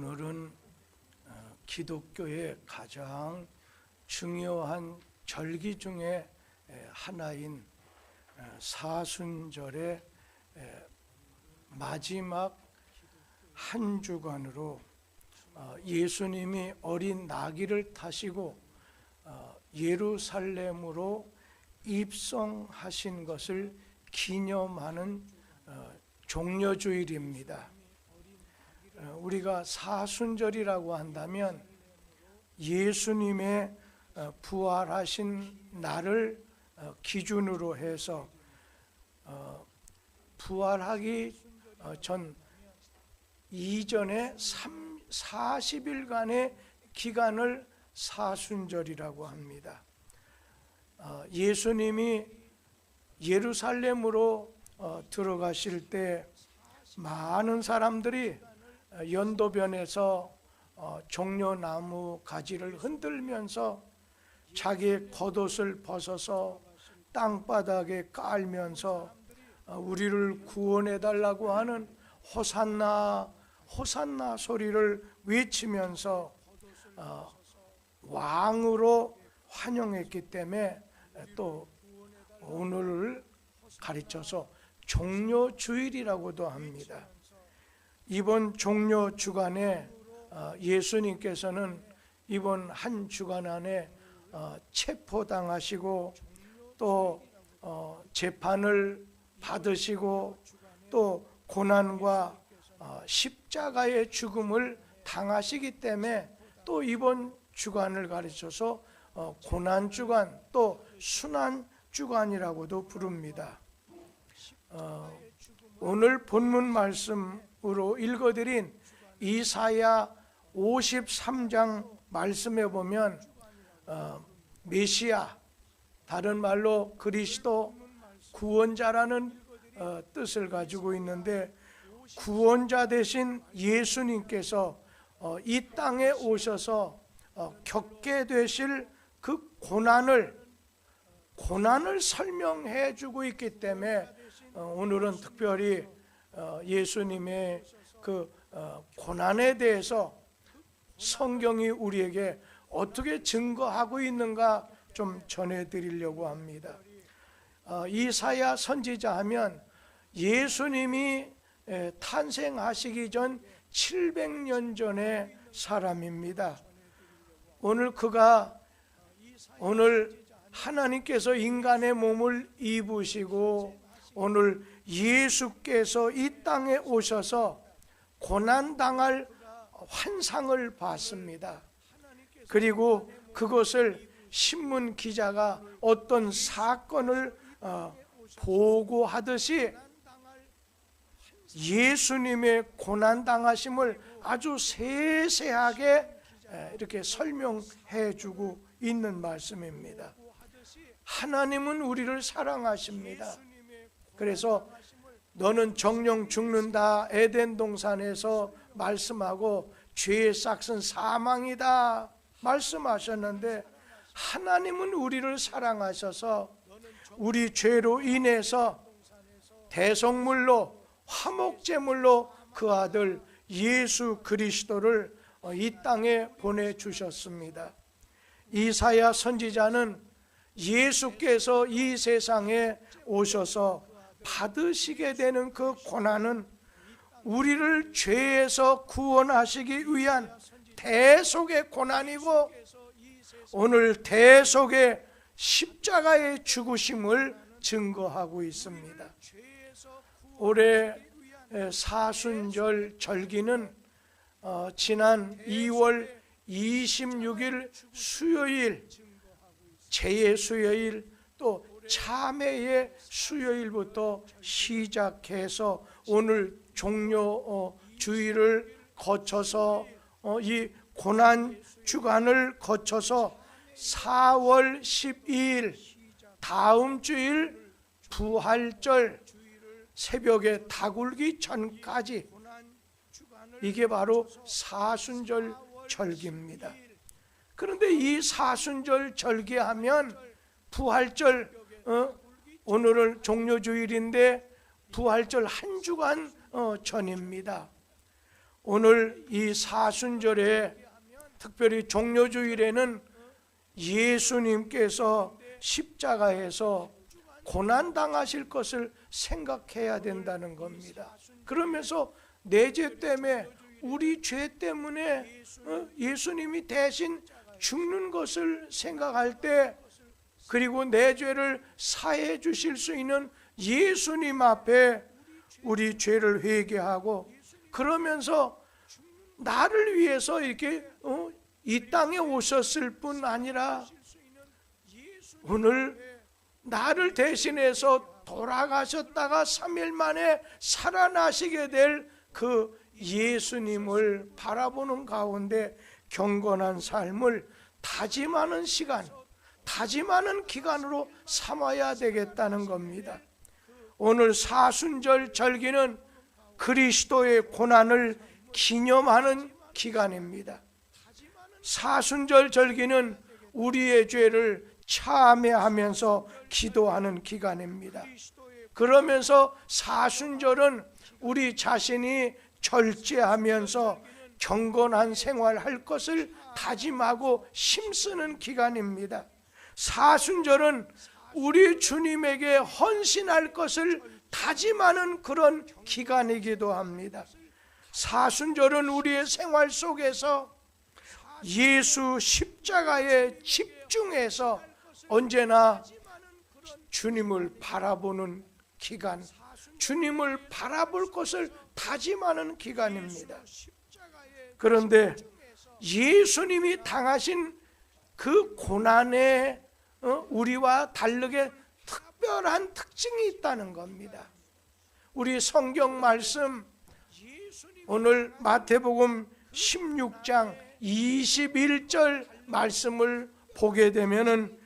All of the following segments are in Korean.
오늘은 기독교의 가장 중요한 절기 중에 하나인 사순절의 마지막 한 주간으로 예수님이 어린 나귀를 타시고 예루살렘으로 입성하신 것을 기념하는 종려주일입니다. 우리가 사순절이라고 한다면 예수님의 부활하신 날을 기준으로 해서 부활하기 전 이전에 40일간의 기간을 사순절이라고 합니다. 예수님이 예루살렘으로 들어가실 때 많은 사람들이 연도변에서 종려나무 가지를 흔들면서 자기의 겉옷을 벗어서 땅바닥에 깔면서 우리를 구원해달라고 하는 호산나 호산나 소리를 외치면서 왕으로 환영했기 때문에 또 오늘을 가르쳐서 종려주일이라고도 합니다. 이번 종려주간에 예수님께서는 이번 한 주간 안에 체포당하시고 또 재판을 받으시고 또 고난과 십자가의 죽음을 당하시기 때문에 또 이번 주간을 가르쳐서 고난주간 또 순환주간이라고도 부릅니다. 오늘 본문 말씀으로 읽어드린 이사야 53장 말씀에 보면 메시아, 다른 말로 그리스도 구원자라는 뜻을 가지고 있는데, 구원자 되신 예수님께서 이 땅에 오셔서 겪게 되실 그 고난을 설명해 주고 있기 때문에 오늘은 특별히 예수님의 그 고난에 대해서 성경이 우리에게 어떻게 증거하고 있는가 좀 전해드리려고 합니다. 이사야 선지자 하면 예수님이 탄생하시기 전 700년 전의 사람입니다. 오늘 하나님께서 인간의 몸을 입으시고 오늘 예수께서 이 땅에 오셔서 고난당할 환상을 봤습니다. 그리고 그것을 신문 기자가 어떤 사건을 보고하듯이 예수님의 고난당하심을 아주 세세하게 이렇게 설명해 주고 있는 말씀입니다. 하나님은 우리를 사랑하십니다. 그래서 너는 정령 죽는다 에덴 동산에서 말씀하고 죄의 싹은 사망이다 말씀하셨는데, 하나님은 우리를 사랑하셔서 우리 죄로 인해서 대속물로 화목제물로 그 아들 예수 그리스도를 이 땅에 보내주셨습니다. 이사야 선지자는 예수께서 이 세상에 오셔서 받으시게 되는 그 고난은 우리를 죄에서 구원하시기 위한 대속의 고난이고, 오늘 대속의 십자가의 죽으심을 증거하고 있습니다. 올해 사순절 절기는 지난 2월 26일 수요일, 제의 수요일 또 참회의 수요일부터 시작해서 오늘 종려주일을 거쳐서 이 고난주간을 거쳐서 4월 12일 다음 주일 부활절 새벽에 다굴기 전까지, 이게 바로 사순절 절기입니다. 그런데 이 사순절 절기하면 부활절, 오늘은 종려주일인데 부활절 한 주간 전입니다. 오늘 이 사순절에 특별히 종료주일에는 예수님께서 십자가에서 고난당하실 것을 생각해야 된다는 겁니다. 그러면서 내 죄 때문에, 우리 죄 때문에 예수님이 대신 죽는 것을 생각할 때, 그리고 내 죄를 사해 주실 수 있는 예수님 앞에 우리 죄를 회개하고, 그러면서 나를 위해서 이렇게 이 땅에 오셨을 뿐 아니라 오늘 나를 대신해서 돌아가셨다가 3일 만에 살아나시게 될 그 예수님을 바라보는 가운데 경건한 삶을 다짐하는 시간, 다짐하는 기간으로 삼아야 되겠다는 겁니다. 오늘 사순절 절기는 그리스도의 고난을 기념하는 기간입니다. 사순절 절기는 우리의 죄를 참회하면서 기도하는 기간입니다. 그러면서 사순절은 우리 자신이 절제하면서 경건한 생활할 것을 다짐하고 힘쓰는 기간입니다. 사순절은 우리 주님에게 헌신할 것을 다짐하는 그런 기간이기도 합니다. 사순절은 우리의 생활 속에서 예수 십자가에 집중해서 언제나 주님을 바라보는 기간, 주님을 바라볼 것을 다짐하는 기간입니다. 그런데 예수님이 당하신 그 고난에 우리와 다르게 특별한 특징이 있다는 겁니다. 우리 성경 말씀, 오늘 마태복음 16장 21절 말씀을 보게 되면은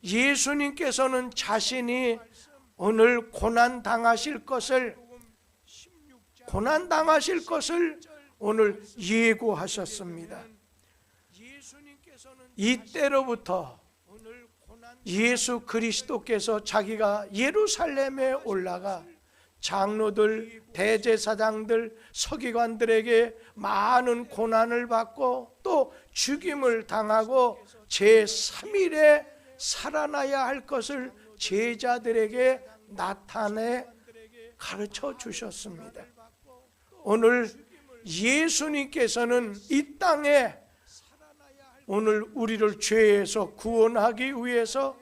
예수님께서는 자신이 오늘 고난 당하실 것을 오늘 예고하셨습니다. 이때로부터 예수 그리스도께서 자기가 예루살렘에 올라가 장로들, 대제사장들, 서기관들에게 많은 고난을 받고 또 죽임을 당하고 제3일에 살아나야 할 것을 제자들에게 나타내 가르쳐 주셨습니다. 오늘 예수님께서는 이 땅에 오늘 우리를 죄에서 구원하기 위해서,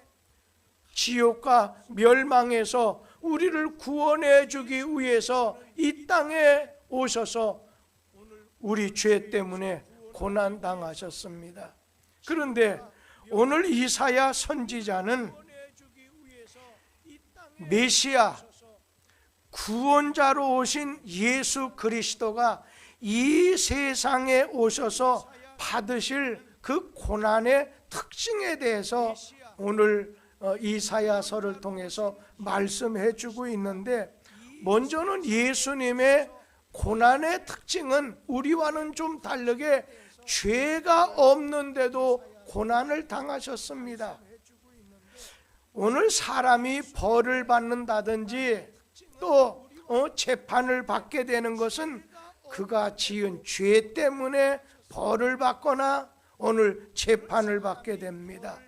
지옥과 멸망에서 우리를 구원해 주기 위해서 이 땅에 오셔서 우리 죄 때문에 고난 당하셨습니다. 그런데 오늘 이사야 선지자는 메시아, 구원자로 오신 예수 그리스도가 이 세상에 오셔서 받으실 그 고난의 특징에 대해서 오늘 이사야서를 통해서 말씀해 주고 있는데, 먼저는 예수님의 고난의 특징은 우리와는 좀 다르게 죄가 없는데도 고난을 당하셨습니다. 오늘 사람이 벌을 받는다든지 또 재판을 받게 되는 것은 그가 지은 죄 때문에 벌을 받거나 오늘 재판을 받게 됩니다.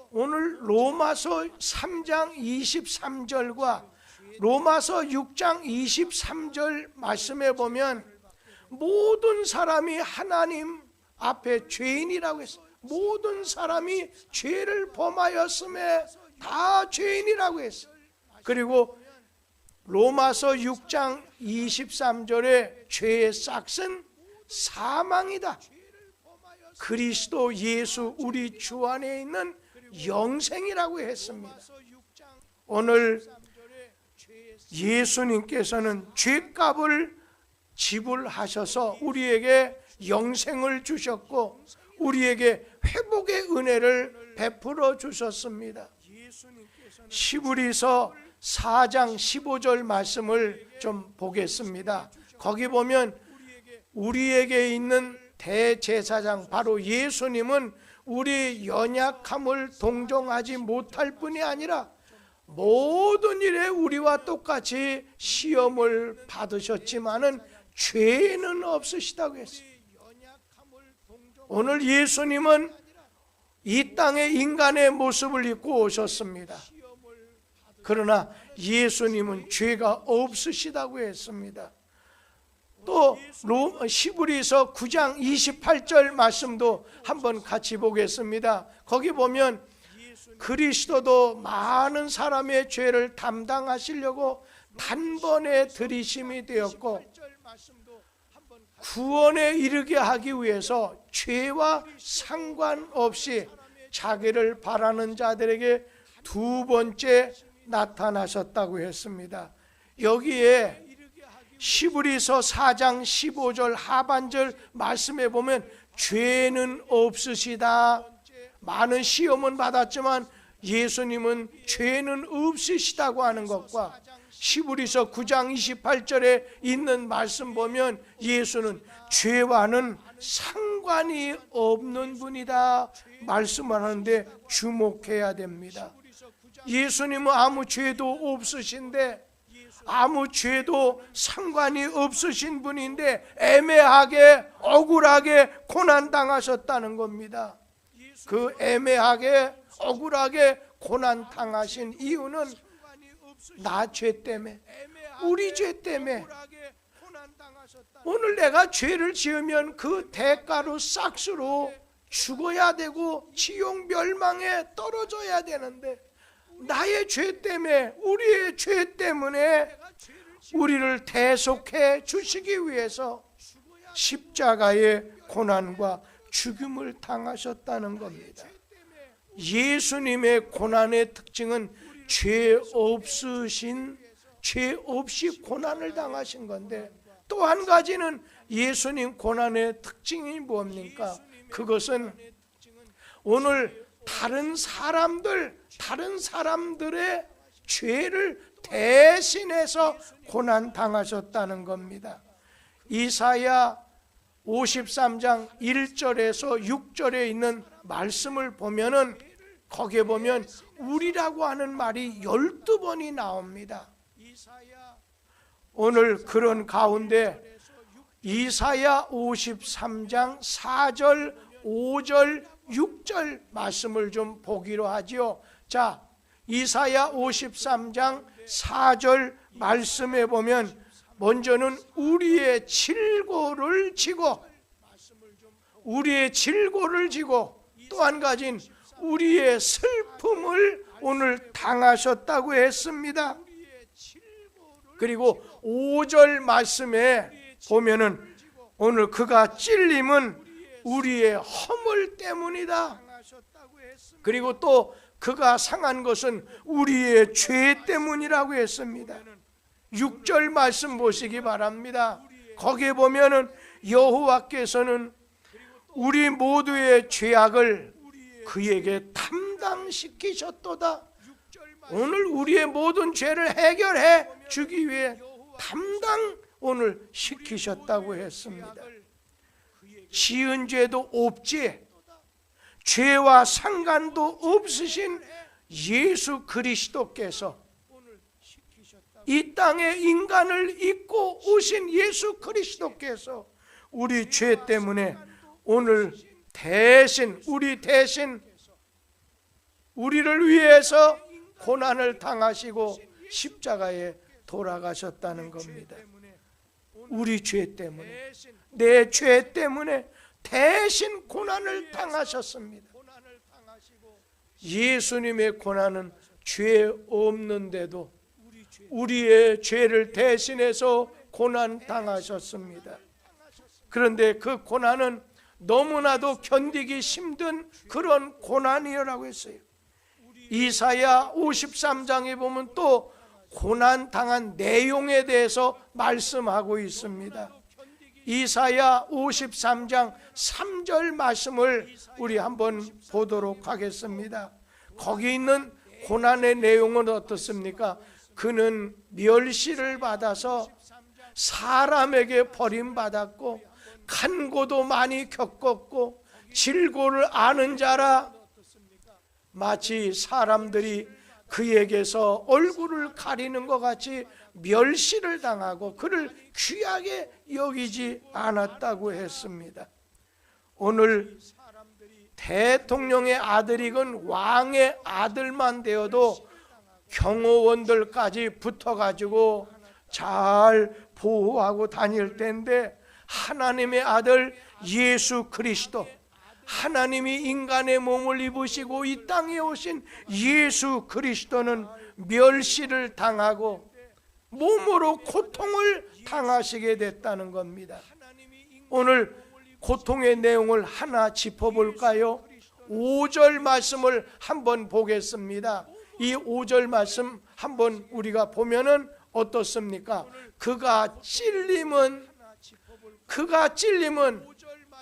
오늘 로마서 3장 23절과 로마서 6장 23절 말씀에 보면 모든 사람이 하나님 앞에 죄인이라고 했어요. 모든 사람이 죄를 범하였음에 다 죄인이라고 했어요. 그리고 로마서 6장 23절에 죄의 싹은 사망이다. 그리스도 예수 우리 주 안에 있는 영생이라고 했습니다. 오늘 예수님께서는 죄값을 지불하셔서 우리에게 영생을 주셨고 우리에게 회복의 은혜를 베풀어 주셨습니다. 시브리서 4장 15절 말씀을 좀 보겠습니다. 거기 보면 우리에게 있는 대제사장 바로 예수님은 우리 연약함을 동정하지 못할 뿐이 아니라 모든 일에 우리와 똑같이 시험을 받으셨지만은 죄는 없으시다고 했어요. 오늘 예수님은 이 땅에 인간의 모습을 입고 오셨습니다. 그러나 예수님은 죄가 없으시다고 했습니다. 또 히브리서 9장 28절 말씀도 한번 같이 보겠습니다. 거기 보면 그리스도도 많은 사람의 죄를 담당하시려고 단번에 들이심이 되었고 구원에 이르게 하기 위해서 죄와 상관없이 자기를 바라는 자들에게 두 번째 나타나셨다고 했습니다. 여기에 히브리서 4장 15절 하반절 말씀에 보면 죄는 없으시다. 많은 시험은 받았지만 예수님은 죄는 없으시다고 하는 것과 히브리서 9장 28절에 있는 말씀 보면 예수는 죄와는 상관이 없는 분이다 말씀하는데 주목해야 됩니다. 예수님은 아무 죄도 없으신데, 아무 죄도 상관이 없으신 분인데 애매하게 억울하게 고난당하셨다는 겁니다. 그 애매하게 억울하게 고난당하신 이유는 나 죄 때문에, 우리 죄 때문에. 오늘 내가 죄를 지으면 그 대가로 싹수로 죽어야 되고 지옥 멸망에 떨어져야 되는데, 나의 죄 때문에, 우리의 죄 때문에 우리를 대속해 주시기 위해서 십자가의 고난과 죽음을 당하셨다는 겁니다. 예수님의 고난의 특징은 죄 없이 고난을 당하신 건데, 또 한 가지는 예수님 고난의 특징이 뭡니까? 그것은 오늘 다른 사람들의 죄를 대신해서 고난 당하셨다는 겁니다. 이사야 53장 1절에서 6절에 있는 말씀을 보면은 거기에 보면 우리라고 하는 말이 12번이 나옵니다. 오늘 그런 가운데 이사야 53장 4절, 5절, 6절 말씀을 좀 보기로 하지요. 자, 이사야 53장 4절 말씀에 보면 먼저는 우리의 질고를 지고 또 한 가지는 우리의 슬픔을 오늘 당하셨다고 했습니다. 그리고 5절 말씀에 보면은 오늘 그가 찔림은 우리의 허물 때문이다. 그리고 또 그가 상한 것은 우리의 죄 때문이라고 했습니다. 6절 말씀 보시기 바랍니다. 거기에 보면은 여호와께서는 우리 모두의 죄악을 그에게 담당시키셨도다. 오늘 우리의 모든 죄를 해결해 주기 위해 오늘 시키셨다고 했습니다. 지은 죄도 없지, 죄와 상관도 없으신 예수 그리스도께서, 이 땅에 인간을 입고 오신 예수 그리스도께서 우리 죄 때문에 오늘 우리를 위해서 고난을 당하시고 십자가에 돌아가셨다는 겁니다. 우리 죄 때문에, 내 죄 때문에 대신 고난을 당하셨습니다. 예수님의 고난은 죄 없는데도 우리의 죄를 대신해서 고난 당하셨습니다. 그런데 그 고난은 너무나도 견디기 힘든 그런 고난이라고 했어요. 이사야 53장에 보면 또 고난 당한 내용에 대해서 말씀하고 있습니다. 이사야 53장 3절 말씀을 우리 한번 보도록 하겠습니다. 거기 있는 고난의 내용은 어떻습니까? 그는 멸시를 받아서 사람에게 버림받았고 간고도 많이 겪었고 질고를 아는 자라. 마치 사람들이 그에게서 얼굴을 가리는 것 같이 멸시를 당하고 그를 귀하게 여기지 않았다고 했습니다. 오늘 대통령의 아들이건 왕의 아들만 되어도 경호원들까지 붙어가지고 잘 보호하고 다닐 텐데, 하나님의 아들 예수 그리스도, 하나님이 인간의 몸을 입으시고 이 땅에 오신 예수 그리스도는 멸시를 당하고 몸으로 고통을 당하시게 됐다는 겁니다. 오늘 고통의 내용을 하나 짚어볼까요? 5절 말씀을 한번 보겠습니다. 이 5절 말씀 한번 우리가 보면은 어떻습니까? 그가 찔림은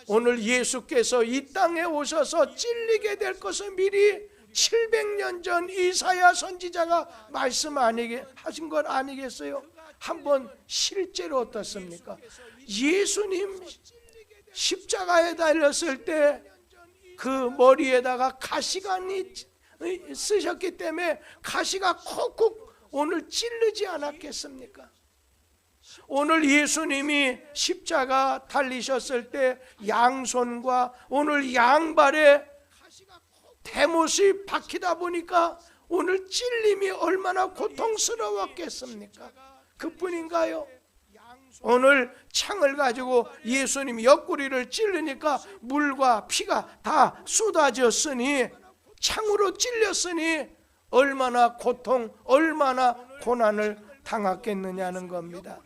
오늘 예수께서 이 땅에 오셔서 찔리게 될 것을 미리 700년 전 이사야 선지자가 말씀하신 것 아니겠어요? 한번 실제로 어떻습니까? 예수님 십자가에 달렸을 때 그 머리에다가 가시관이 쓰셨기 때문에 가시가 콕콕 오늘 찌르지 않았겠습니까? 오늘 예수님이 십자가 달리셨을 때 양손과 오늘 양발에 대못이 박히다 보니까 오늘 찔림이 얼마나 고통스러웠겠습니까? 그뿐인가요? 오늘 창을 가지고 예수님 옆구리를 찔르니까 물과 피가 다 쏟아졌으니, 창으로 찔렸으니 얼마나 고통, 얼마나 고난을 당했겠느냐는 겁니다.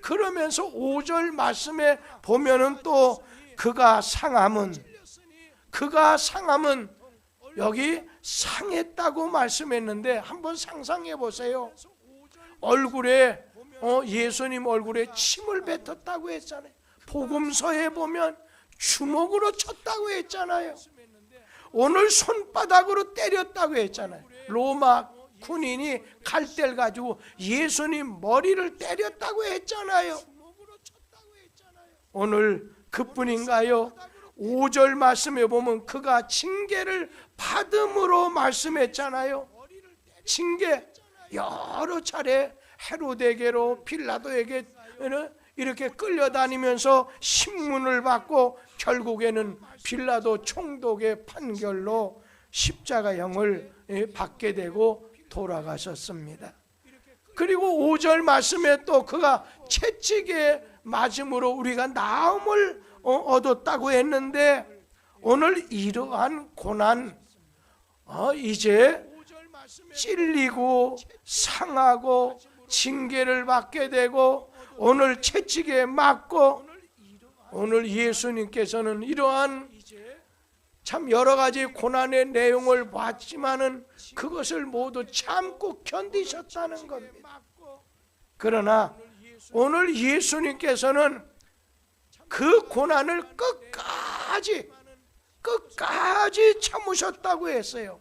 그러면서 5절 말씀에 보면은 또 그가 상함은 여기 상했다고 말씀했는데 한번 상상해 보세요. 얼굴에 예수님 얼굴에 침을 뱉었다고 했잖아요. 복음서에 보면 주먹으로 쳤다고 했잖아요. 오늘 손바닥으로 때렸다고 했잖아요. 로마 군인이 갈대를 가지고 예수님 머리를 때렸다고 했잖아요. 오늘 그뿐인가요? 5절 말씀에 보면 그가 징계를 받음으로 말씀했잖아요. 징계 여러 차례 헤로데게로 빌라도에게 이렇게 끌려다니면서 신문을 받고 결국에는 빌라도 총독의 판결로 십자가형을 받게 되고 돌아가셨습니다. 그리고 5절 말씀에 또 그가 채찍에 맞음으로 우리가 나음을 얻었다고 했는데, 오늘 이러한 고난, 이제 찔리고 상하고 징계를 받게 되고 오늘 채찍에 맞고, 오늘 예수님께서는 이러한 참 여러 가지 고난의 내용을 봤지만은 그것을 모두 참고 견디셨다는 겁니다. 그러나 오늘 예수님께서는 그 고난을 끝까지 참으셨다고 했어요.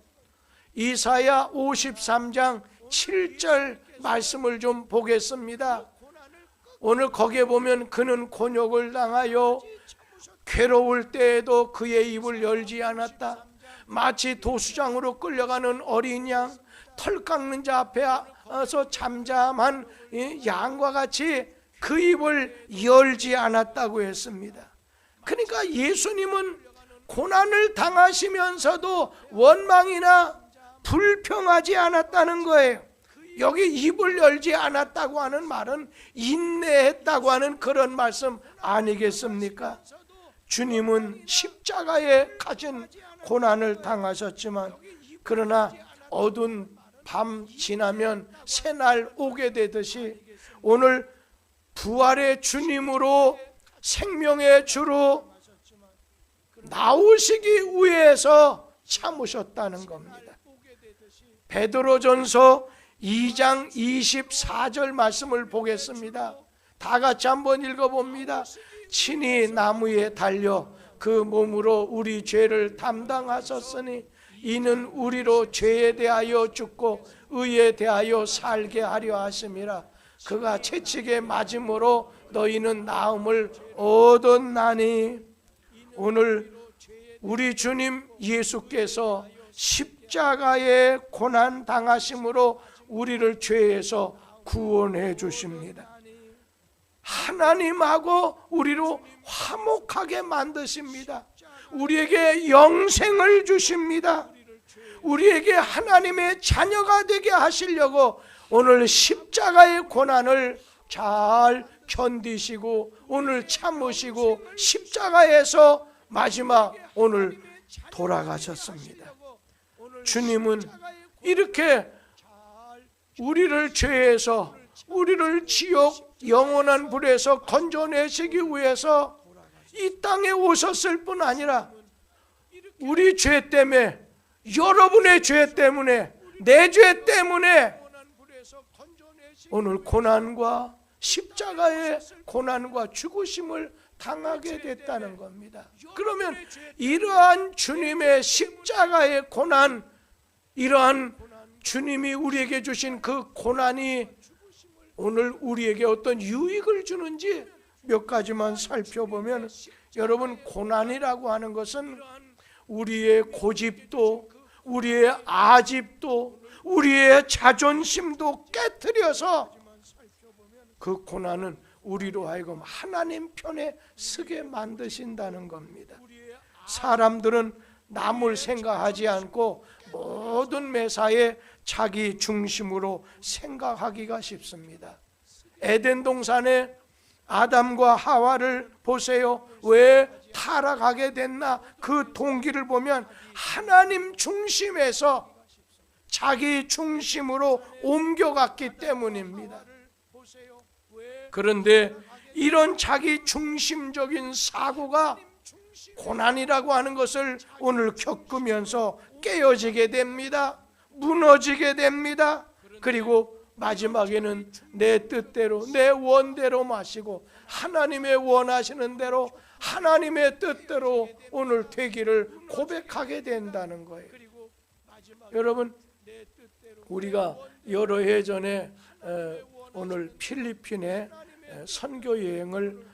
이사야 53장 7절 말씀을 좀 보겠습니다. 오늘 거기에 보면 그는 곤욕을 당하여 괴로울 때에도 그의 입을 열지 않았다. 마치 도수장으로 끌려가는 어린 양, 털 깎는 자 앞에서 잠잠한 양과 같이 그 입을 열지 않았다고 했습니다. 그러니까 예수님은 고난을 당하시면서도 원망이나 불평하지 않았다는 거예요. 여기 입을 열지 않았다고 하는 말은 인내했다고 하는 그런 말씀 아니겠습니까? 주님은 십자가에 가진 고난을 당하셨지만, 그러나 어두운 밤 지나면 새날 오게 되듯이 오늘 부활의 주님으로 생명의 주로 나오시기 위해서 참으셨다는 겁니다. 베드로전서 2장 24절 말씀을 보겠습니다. 다 같이 한번 읽어봅니다. 친히 나무에 달려 그 몸으로 우리 죄를 담당하셨으니 이는 우리로 죄에 대하여 죽고 의에 대하여 살게 하려 하심이라. 그가 채찍에 맞음으로 너희는 나음을 얻었나니. 오늘 우리 주님 예수께서 십자가에 십자가의 고난 당하심으로 우리를 죄에서 구원해 주십니다. 하나님하고 우리로 화목하게 만드십니다. 우리에게 영생을 주십니다. 우리에게 하나님의 자녀가 되게 하시려고 오늘 십자가의 고난을 잘 견디시고 오늘 참으시고 십자가에서 마지막 오늘 돌아가셨습니다. 주님은 이렇게 우리를 죄에서, 우리를 지옥 영원한 불에서 건져내시기 위해서 이 땅에 오셨을 뿐 아니라 우리 죄 때문에, 여러분의 죄 때문에, 내 죄 때문에 오늘 고난과 십자가의 고난과 죽으심을 당하게 됐다는 겁니다. 그러면 이러한 주님의 십자가의 고난, 이러한 주님이 우리에게 주신 그 고난이 오늘 우리에게 어떤 유익을 주는지 몇 가지만 살펴보면, 여러분, 고난이라고 하는 것은 우리의 고집도, 우리의 아집도, 우리의 자존심도 깨트려서 그 고난은 우리로 하여금 하나님 편에 서게 만드신다는 겁니다. 사람들은 남을 생각하지 않고 모든 매사에 자기 중심으로 생각하기가 쉽습니다. 에덴 동산에 아담과 하와를 보세요. 왜 타락하게 됐나? 그 동기를 보면 하나님 중심에서 자기 중심으로 옮겨갔기 때문입니다. 그런데 이런 자기 중심적인 사고가 고난이라고 하는 것을 오늘 겪으면서 깨어지게 됩니다. 무너지게 됩니다. 그리고 마지막에는 내 뜻대로, 내 원대로 마시고 하나님의 원하시는 대로, 하나님의 뜻대로 오늘 되기를 고백하게 된다는 거예요. 여러분, 우리가 여러 해 전에 오늘 필리핀에 선교 여행을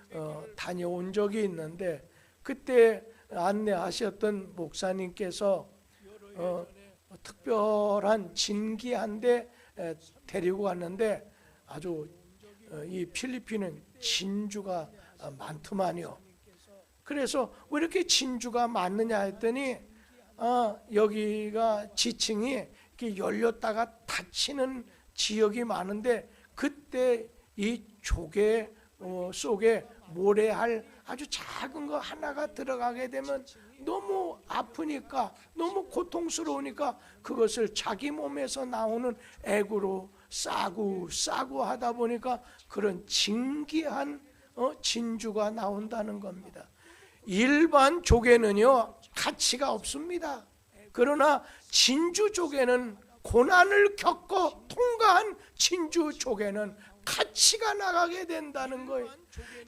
다녀온 적이 있는데, 그때 안내하셨던 목사님께서 특별한 진기한 데 데리고 갔는데, 아주 이 필리핀은 진주가 많더만요. 그래서 왜 이렇게 진주가 많느냐 했더니 여기가 지층이 이렇게 열렸다가 닫히는 지역이 많은데, 그때 이 조개 속에 모래알 아주 작은 거 하나가 들어가게 되면 너무 아프니까, 너무 고통스러우니까 그것을 자기 몸에서 나오는 액으로 싸고 하다 보니까 그런 진기한 진주가 나온다는 겁니다. 일반 조개는요 가치가 없습니다. 그러나 진주 조개는, 고난을 겪고 통과한 진주 조개는 가치가 나가게 된다는 거예요.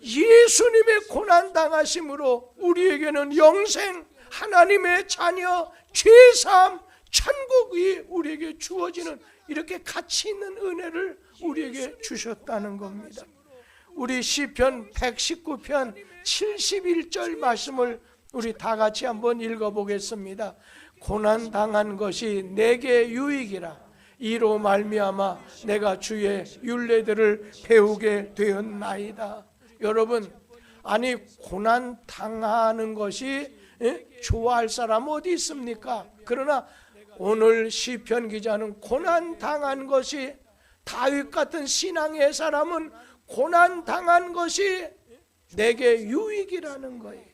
예수님의 고난 당하심으로 우리에게는 영생, 하나님의 자녀, 죄사함, 천국이 우리에게 주어지는 이렇게 가치 있는 은혜를 우리에게 주셨다는 겁니다. 우리 시편 119편 71절 말씀을 우리 다 같이 한번 읽어보겠습니다. 고난 당한 것이 내게 유익이라. 이로 말미암아 내가 주의 율례들을 배우게 되었나이다. 여러분, 아니 고난 당하는 것이 좋아할 사람 어디 있습니까? 그러나 오늘 시편 기자는 고난 당한 것이, 다윗 같은 신앙의 사람은 고난 당한 것이 내게 유익이라는 거예요.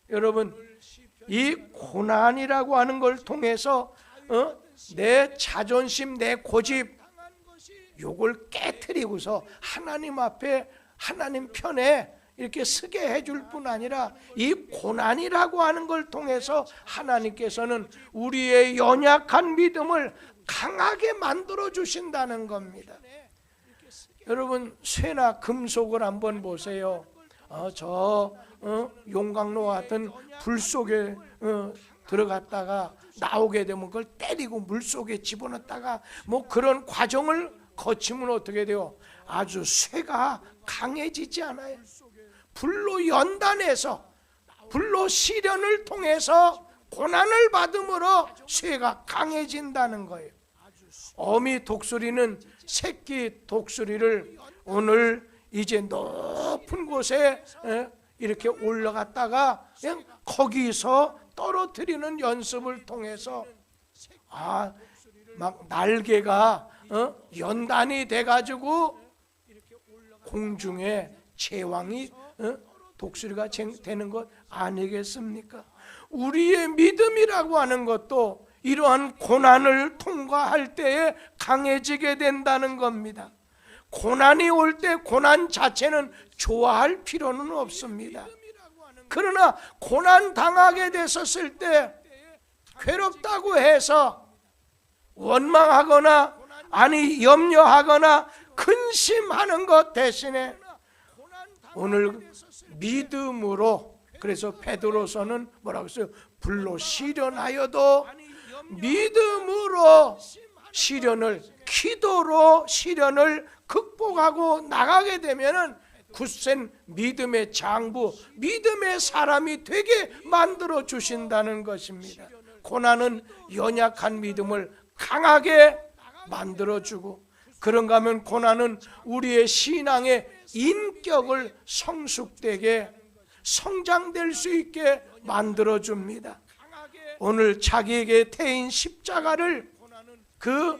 여러분, 이 고난이라고 하는 걸 통해서 내 자존심, 내 고집, 요걸 깨트리고서 하나님 앞에, 하나님 편에 이렇게 서게 해줄 뿐 아니라, 이 고난이라고 하는 걸 통해서 하나님께서는 우리의 연약한 믿음을 강하게 만들어 주신다는 겁니다. 여러분, 쇠나 금속을 한번 보세요. 용광로 같은 불 속에 들어갔다가 나오게 되면 그걸 때리고 물 속에 집어넣었다가 뭐 그런 과정을 거치면 어떻게 돼요? 아주 쇠가 강해지지 않아요. 불로 연단해서, 불로 시련을 통해서 고난을 받음으로 쇠가 강해진다는 거예요. 어미 독수리는 새끼 독수리를 오늘 이제 높은 곳에 이렇게 올라갔다가 그냥 거기서 떨어뜨리는 연습을 통해서 막 날개가 연단이 돼가지고 공중에 제왕이 독수리가 되는 것 아니겠습니까? 우리의 믿음이라고 하는 것도 이러한 고난을 통과할 때에 강해지게 된다는 겁니다. 고난이 올 때 고난 자체는 좋아할 필요는 없습니다. 그러나 고난 당하게 됐었을 때 괴롭다고 해서 원망하거나 아니 염려하거나 근심하는 것 대신에 오늘 믿음으로, 그래서 베드로서는 뭐라고 했어요? 불로 시련하여도 믿음으로 시련을, 기도로 시련을 극복하고 나가게 되면은 굳센 믿음의 장부, 믿음의 사람이 되게 만들어 주신다는 것입니다. 고난은 연약한 믿음을 강하게 만들어 주고, 그런가 하면 고난은 우리의 신앙의 인격을 성숙되게 성장될 수 있게 만들어 줍니다. 오늘 자기에게 태인 십자가를 그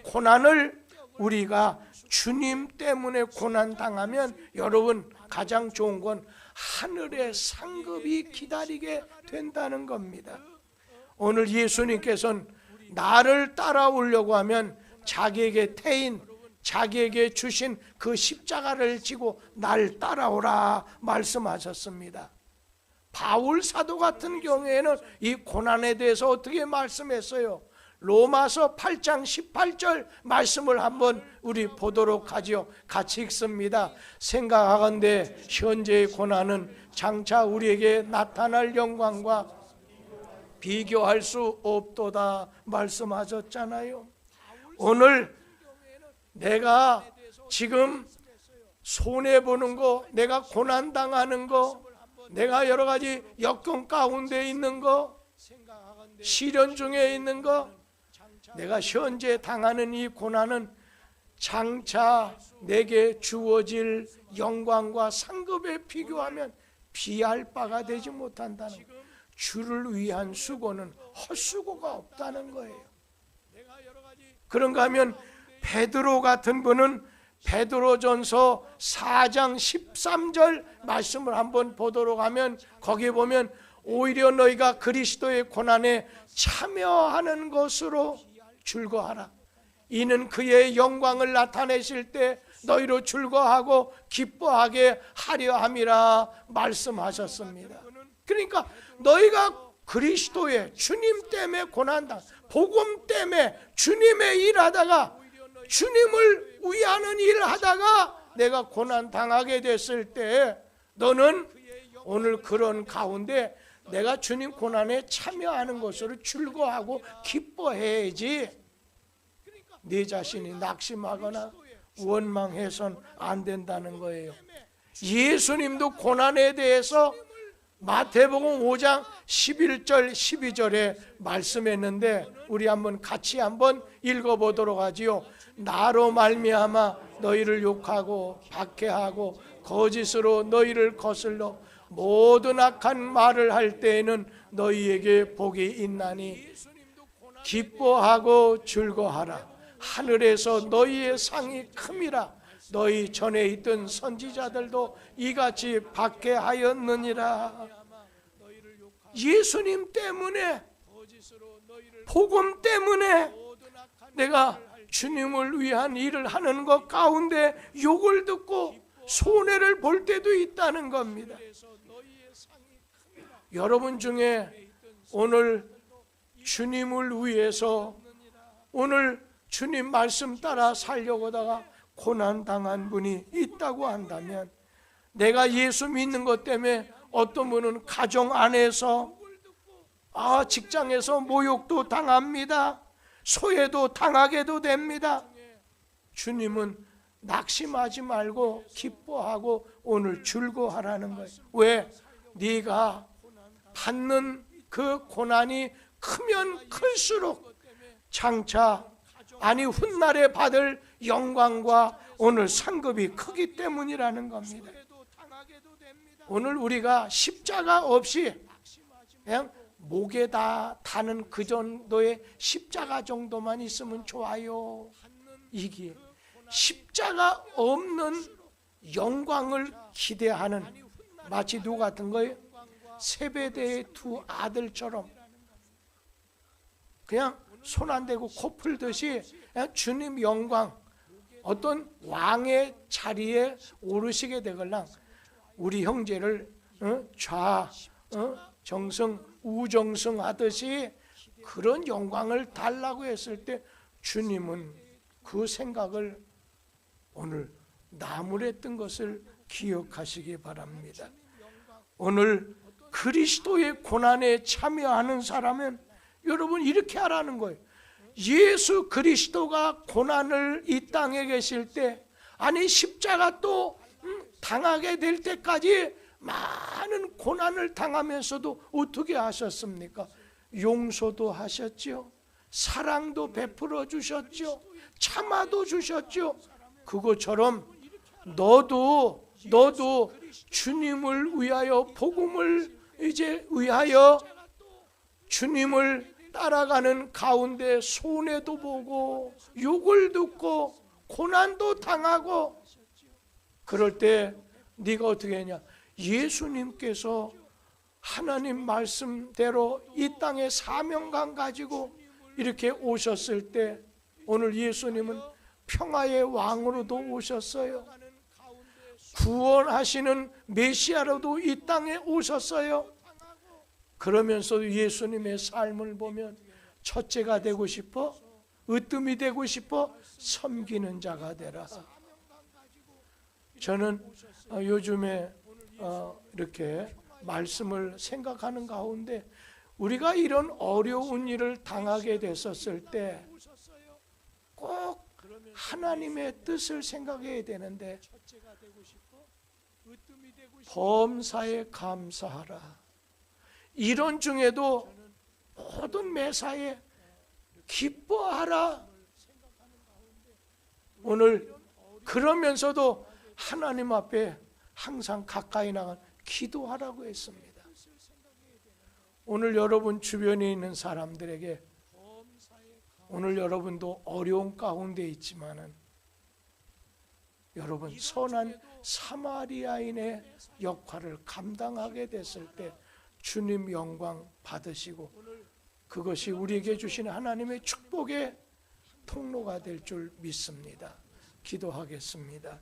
고난을 우리가 주님 때문에 고난 당하면 여러분 가장 좋은 건 하늘의 상급이 기다리게 된다는 겁니다. 오늘 예수님께서는 나를 따라오려고 하면 자기에게 태인, 자기에게 주신 그 십자가를 지고 날 따라오라 말씀하셨습니다. 바울 사도 같은 경우에는 이 고난에 대해서 어떻게 말씀했어요? 로마서 8장 18절 말씀을 한번 우리 보도록 하지요. 같이 읽습니다. 생각하건대 현재의 고난은 장차 우리에게 나타날 영광과 비교할 수 없도다 말씀하셨잖아요. 오늘 내가 지금 손해보는 거, 내가 고난당하는 거, 내가 여러 가지 여건 가운데 있는 거, 시련 중에 있는 거, 내가 현재 당하는 이 고난은 장차 내게 주어질 영광과 상급에 비교하면 비할 바가 되지 못한다는 거예요. 주를 위한 수고는 헛수고가 없다는 거예요. 그런가 하면 베드로 같은 분은 베드로전서 4장 13절 말씀을 한번 보도록 하면 거기에 보면 오히려 너희가 그리스도의 고난에 참여하는 것으로 즐거워하라. 이는 그의 영광을 나타내실 때 너희로 즐거워하고 기뻐하게 하려 함이라 말씀하셨습니다. 그러니까 너희가 그리스도의 주님 때문에 고난당, 복음 때문에 주님의 일하다가 주님을 위하는 일을 하다가 내가 고난 당하게 됐을 때 너는 오늘 그런 가운데 내가 주님 고난에 참여하는 것으로 즐거워하고 기뻐해야지 네 자신이 낙심하거나 원망해서는 안 된다는 거예요. 예수님도 고난에 대해서 마태복음 5장 11절 12절에 말씀했는데 우리 한번 같이 한번 읽어보도록 하지요. 나로 말미암아 너희를 욕하고 박해하고 거짓으로 너희를 거슬러 모든 악한 말을 할 때에는 너희에게 복이 있나니 기뻐하고 즐거워하라. 하늘에서 너희의 상이 큼이라. 너희 전에 있던 선지자들도 이같이 박해하였느니라. 예수님 때문에, 복음 때문에 내가 주님을 위한 일을 하는 것 가운데 욕을 듣고 손해를 볼 때도 있다는 겁니다. 여러분 중에 오늘 주님을 위해서 오늘 주님 말씀 따라 살려고 하다가 고난당한 분이 있다고 한다면, 내가 예수 믿는 것 때문에 어떤 분은 가정 안에서 직장에서 모욕도 당합니다. 소외도 당하게도 됩니다. 주님은 낙심하지 말고 기뻐하고 오늘 즐거워하라는 거예요. 왜? 네가 받는 그 고난이 크면 클수록 장차 훗날에 받을 영광과 오늘 상급이 크기 때문이라는 겁니다. 오늘 우리가 십자가 없이 그냥 목에다 다는 그 정도의 십자가 정도만 있으면 좋아요. 이게 십자가 없는 영광을 기대하는, 마치 누구 같은 거예요? 세베대의 두 아들처럼 그냥 손 안 대고 코 풀듯이 그냥 주님 영광, 어떤 왕의 자리에 오르시게 되걸랑 우리 형제를 정승 우정승 하듯이 그런 영광을 달라고 했을 때 주님은 그 생각을 오늘 나무래 뜬 것을 기억하시기 바랍니다. 오늘 그리스도의 고난에 참여하는 사람은 여러분 이렇게 하라는 거예요. 예수 그리스도가 고난을 이 땅에 계실 때, 아니 십자가 또 당하게 될 때까지 많은 고난을 당하면서도 어떻게 하셨습니까? 용서도 하셨죠. 사랑도 베풀어 주셨죠. 참아도 주셨죠. 그것처럼 너도 주님을 위하여, 복음을 이제 위하여 주님을 따라가는 가운데 손해도 보고 욕을 듣고 고난도 당하고, 그럴 때 네가 어떻게 하냐? 예수님께서 하나님 말씀대로 이 땅에 사명감 가지고 이렇게 오셨을 때, 오늘 예수님은 평화의 왕으로도 오셨어요. 구원하시는 메시아로도 이 땅에 오셨어요. 그러면서도 예수님의 삶을 보면 첫째가 되고 싶어? 으뜸이 되고 싶어? 섬기는 자가 되라. 저는 요즘에 이렇게 말씀을 생각하는 가운데 우리가 이런 어려운 일을 당하게 됐었을 때 꼭 하나님의 뜻을 생각해야 되는데, 범사에 감사하라. 이런 중에도 모든 매사에 기뻐하라. 오늘 그러면서도 하나님 앞에 항상 가까이 나가 기도하라고 했습니다. 오늘 여러분 주변에 있는 사람들에게, 오늘 여러분도 어려운 가운데 있지만은 여러분 선한 사마리아인의 역할을 감당하게 됐을 때 주님 영광 받으시고, 그것이 우리에게 주신 하나님의 축복의 통로가 될 줄 믿습니다. 기도하겠습니다.